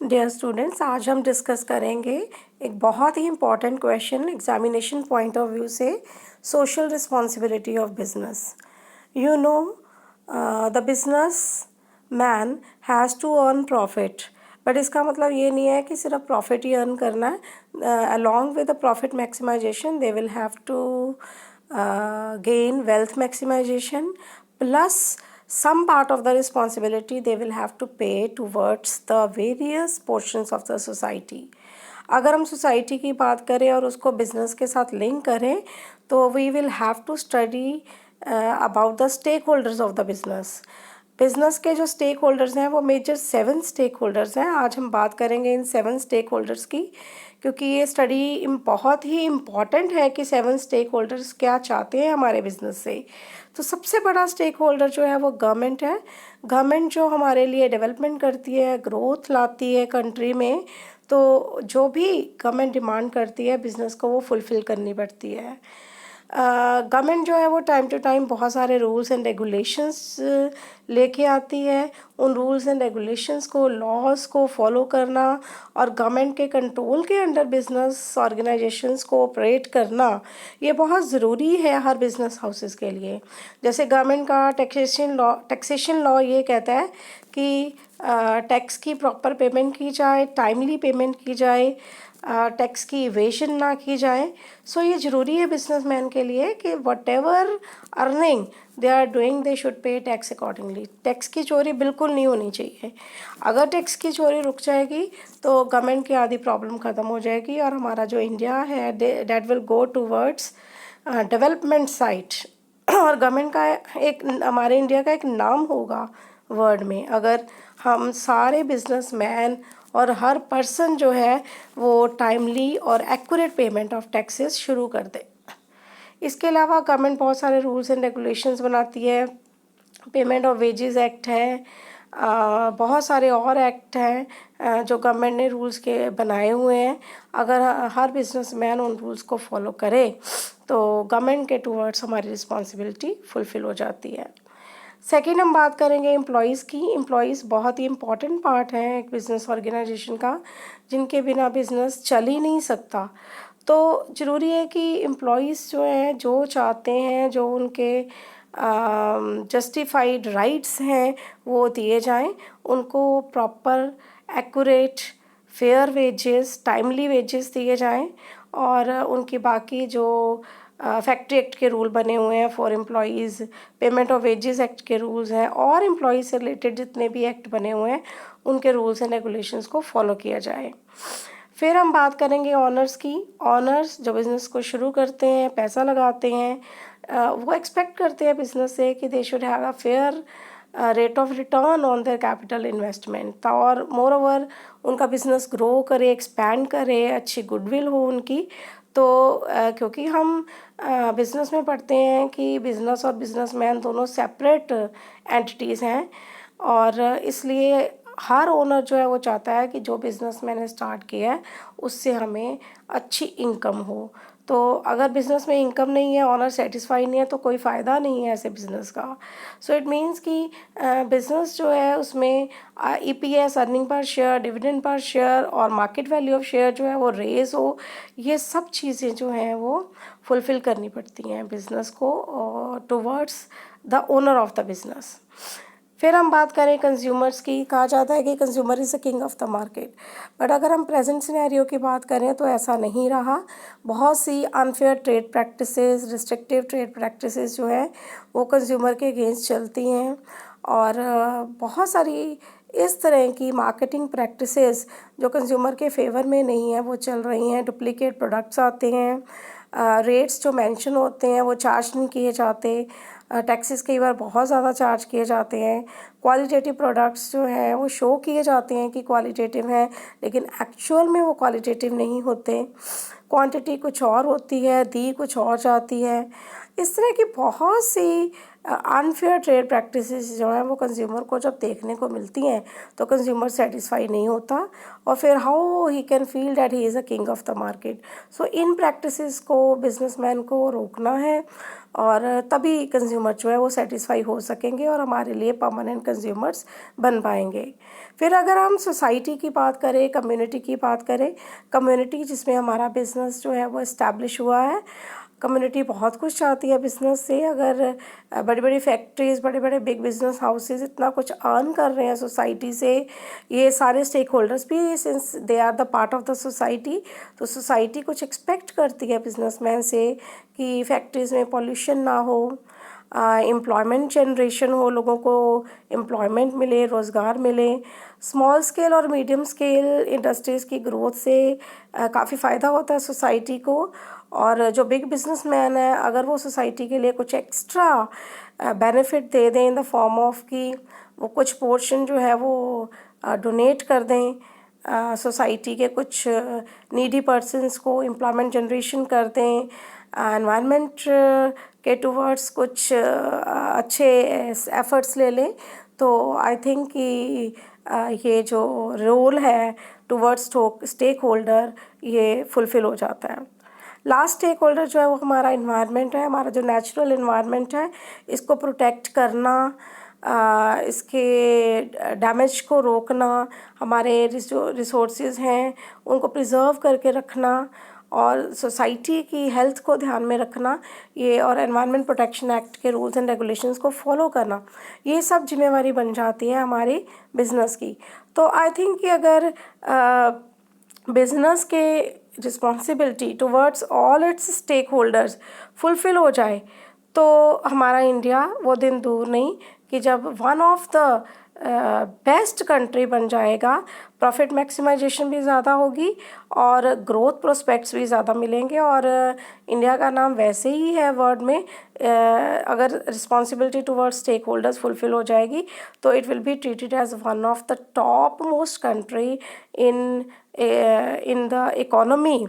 Dear students, आज हम discuss करेंगे एक बहुत ही important question examination point of view से, social responsibility of business. You know, the businessman has to earn profit, but इसका मतलब ये नहीं है कि सिर्फ प्रॉफिट ही अर्न करना है। Along with the profit maximisation they will have to gain wealth maximization, plus some part of the responsibility they will have to pay towards the various portions of the society. अगर हम society की बात करें और उसको business के साथ link करें तो we will have to study about the stake holders of the business. Business के जो स्टेक होल्डर्स हैं वो मेजर 7 स्टेक होल्डर्स हैं। आज हम बात करेंगे इन 7 स्टेक होल्डर्स की, क्योंकि ये स्टडी बहुत ही इम्पॉर्टेंट है कि 7 स्टेक होल्डर्स क्या चाहते हैं हमारे बिजनेस से। तो सबसे बड़ा स्टेक होल्डर जो है वो गवर्नमेंट है। गवर्नमेंट जो हमारे लिए डेवलपमेंट करती है, ग्रोथ लाती है कंट्री में, तो जो भी गवर्नमेंट डिमांड करती है बिज़नेस को वो फुलफ़िल करनी पड़ती है। गवर्नमेंट जो है वो टाइम टू टाइम बहुत सारे रूल्स एंड रेगुलेशंस लेके आती है। उन रूल्स एंड रेगुलेशंस को, लॉज को फॉलो करना और गवर्नमेंट के कंट्रोल के अंडर बिजनेस ऑर्गेनाइजेशंस को ऑपरेट करना, ये बहुत ज़रूरी है हर बिजनेस हाउसेस के लिए। जैसे गवर्नमेंट का टैक्सेशन लॉ ये कहता है कि टैक्स की प्रॉपर पेमेंट की जाए, टाइमली पेमेंट की जाए, टैक्स की इवेशन ना की जाए। सो ये ज़रूरी है बिजनेसमैन के लिए कि whatever earning they are doing they should pay tax accordingly. Tax की चोरी बिल्कुल नहीं होनी चाहिए। अगर टैक्स की चोरी रुक जाएगी तो गवर्नमेंट की आधी प्रॉब्लम ख़त्म हो जाएगी और हमारा जो इंडिया है that will go towards development side. और गवर्नमेंट का एक, हमारे इंडिया का एक नाम होगा वर्ल्ड में अगर हम सारे बिजनेसमैन और हर पर्सन जो है वो टाइमली और एक्यूरेट पेमेंट ऑफ टैक्सेस शुरू कर दे। इसके अलावा गवर्नमेंट बहुत सारे रूल्स एंड रेगुलेशंस बनाती है। पेमेंट ऑफ वेजेस एक्ट है, बहुत सारे और एक्ट हैं जो गवर्नमेंट ने रूल्स के बनाए हुए हैं। अगर हर बिजनेसमैन उन रूल्स को फॉलो करे तो गवर्नमेंट के टूवर्ड्स हमारी रिस्पॉन्सिबिलिटी फुलफ़िल हो जाती है। सेकेंड, हम बात करेंगे एम्प्लॉयज़ की। एम्प्लॉयज़ बहुत ही इम्पॉर्टेंट पार्ट है एक बिज़नेस ऑर्गेनाइजेशन का, जिनके बिना बिज़नेस चल ही नहीं सकता। तो ज़रूरी है कि एम्प्लॉयज़ जो हैं, जो चाहते हैं, जो उनके जस्टिफाइड राइट्स हैं वो दिए जाएं। उनको proper, accurate, fair wages, timely wages दिए जाएं और उनकी बाकी जो फैक्ट्री एक्ट के रूल बने हुए हैं for employees, payment of wages act के रूल्स हैं और एम्प्लॉयज़ से रिलेटेड जितने भी एक्ट बने हुए हैं उनके रूल्स एंड रेगुलेशंस को फॉलो किया जाए। फिर हम बात करेंगे ऑनर्स की। ऑनर्स जो बिज़नेस को शुरू करते हैं, पैसा लगाते हैं, वो एक्सपेक्ट करते हैं बिज़नेस से कि they should have a fair rate of return on their capital investment, और मोर ओवर उनका बिज़नेस ग्रो करे, एक्सपैंड करे, अच्छी गुडविल हो उनकी। तो क्योंकि हम बिज़नेस में पढ़ते हैं कि बिज़नेस और बिज़नेसमैन दोनों सेपरेट एंटिटीज़ हैं, और इसलिए हर ओनर जो है वो चाहता है कि जो बिज़नेस मैंने स्टार्ट किया है उससे हमें अच्छी इनकम हो। तो अगर बिज़नेस में इनकम नहीं है, ओनर सेटिस्फाई नहीं है, तो कोई फ़ायदा नहीं है ऐसे बिज़नेस का। सो इट मीन्स कि बिज़नेस जो है उसमें EPS, earning per share, dividend per share और मार्केट वैल्यू ऑफ शेयर जो है वो रेज़ हो। ये सब चीज़ें जो हैं वो फुलफ़िल करनी पड़ती हैं बिज़नेस को towards the owner of the business. फिर हम बात करें कंज्यूमर्स की। कहा जाता है कि consumer is the king of the market, but अगर हम प्रेजेंट सिनेरियो की बात करें तो ऐसा नहीं रहा। बहुत सी unfair trade practices, restrictive trade practices जो हैं वो कंज्यूमर के अगेंस्ट चलती हैं, और बहुत सारी इस तरह की मार्केटिंग प्रैक्टिसेस जो कंज्यूमर के फेवर में नहीं है वो चल रही हैं। डुप्लीकेट प्रोडक्ट्स आते हैं, रेट्स जो मेंशन होते हैं वो चार्ज नहीं किए जाते, टैक्सेस कई बार बहुत ज़्यादा चार्ज किए जाते हैं। क्वालिटेटिव प्रोडक्ट्स जो हैं वो शो किए जाते हैं कि क्वालिटेटिव हैं, लेकिन एक्चुअल में वो क्वालिटेटिव नहीं होते। क्वांटिटी कुछ और होती है, दी कुछ और जाती है। इस तरह की बहुत सी अनफेयर ट्रेड प्रैक्टिसेस जो हैं वो कंज्यूमर को जब देखने को मिलती हैं तो कंज्यूमर सेटिस्फाई नहीं होता और फिर how he can feel that he is a king of the market. So in practices को बिजनेसमैन को रोकना है और तभी कंज्यूमर जो है वो सेटिस्फाई हो सकेंगे और हमारे लिए परमानेंट कंज्यूमर्स बन पाएंगे। फिर अगर हम सोसाइटी की बात करें, कम्युनिटी की बात करें, कम्युनिटी जिसमें हमारा बिज़नेस जो है वो इस्टेब्लिश हुआ है, कम्युनिटी बहुत कुछ चाहती है बिज़नेस से। अगर बड़ी बड़ी फैक्ट्रीज़, बड़े बड़े बिग बिजनेस हाउसेस इतना कुछ अर्न कर रहे हैं सोसाइटी से, ये सारे स्टेक होल्डर्स भी since they are the part of the society, तो सोसाइटी कुछ एक्सपेक्ट करती है बिजनेसमैन से कि फैक्ट्रीज़ में पॉल्यूशन ना हो, एम्प्लॉयमेंट जनरेशन हो, लोगों को एम्प्लॉयमेंट मिले, रोज़गार मिले। स्मॉल स्केल और मीडियम स्केल इंडस्ट्रीज़ की ग्रोथ से काफ़ी फ़ायदा होता है सोसाइटी को। और जो बिग बिजनेसमैन है अगर वो सोसाइटी के लिए कुछ एक्स्ट्रा बेनिफिट दे दें इन द फॉर्म ऑफ कि वो कुछ पोर्शन जो है वो डोनेट कर दें सोसाइटी के कुछ नीडी पर्सनस को, एम्प्लॉयमेंट जनरेशन कर दें, एनवायरनमेंट के टूवर्ड्स कुछ अच्छे एफर्ट्स ले लें, तो आई थिंक कि ये जो रोल है टूवर्ड्स स्टेक होल्डर ये फुलफ़िल हो जाता है। लास्ट स्टेक होल्डर जो है वो हमारा इन्वायरमेंट है, हमारा जो नेचुरल इन्वायरमेंट है इसको प्रोटेक्ट करना, इसके डैमेज को रोकना, हमारे रिसोर्सेज हैं उनको प्रिजर्व करके रखना और सोसाइटी की हेल्थ को ध्यान में रखना, ये और एनवायरनमेंट प्रोटेक्शन एक्ट के रूल्स एंड रेगुलेशंस को फॉलो करना, ये सब जिम्मेवारी बन जाती है हमारी बिज़नेस की। तो आई थिंक कि अगर बिज़नेस के responsibility towards all its stake holders fulfil हो जाए तो हमारा इंडिया वो दिन दूर नहीं कि जब one of the best country बन जाएगा, प्रॉफिट मैक्सिमाइजेशन भी ज़्यादा होगी और ग्रोथ प्रोस्पेक्ट्स भी ज़्यादा मिलेंगे। और इंडिया का नाम वैसे ही है वर्ल्ड में, अगर responsibility towards stake holders fulfil हो जाएगी तो it will be treated as one of the top most country in the economy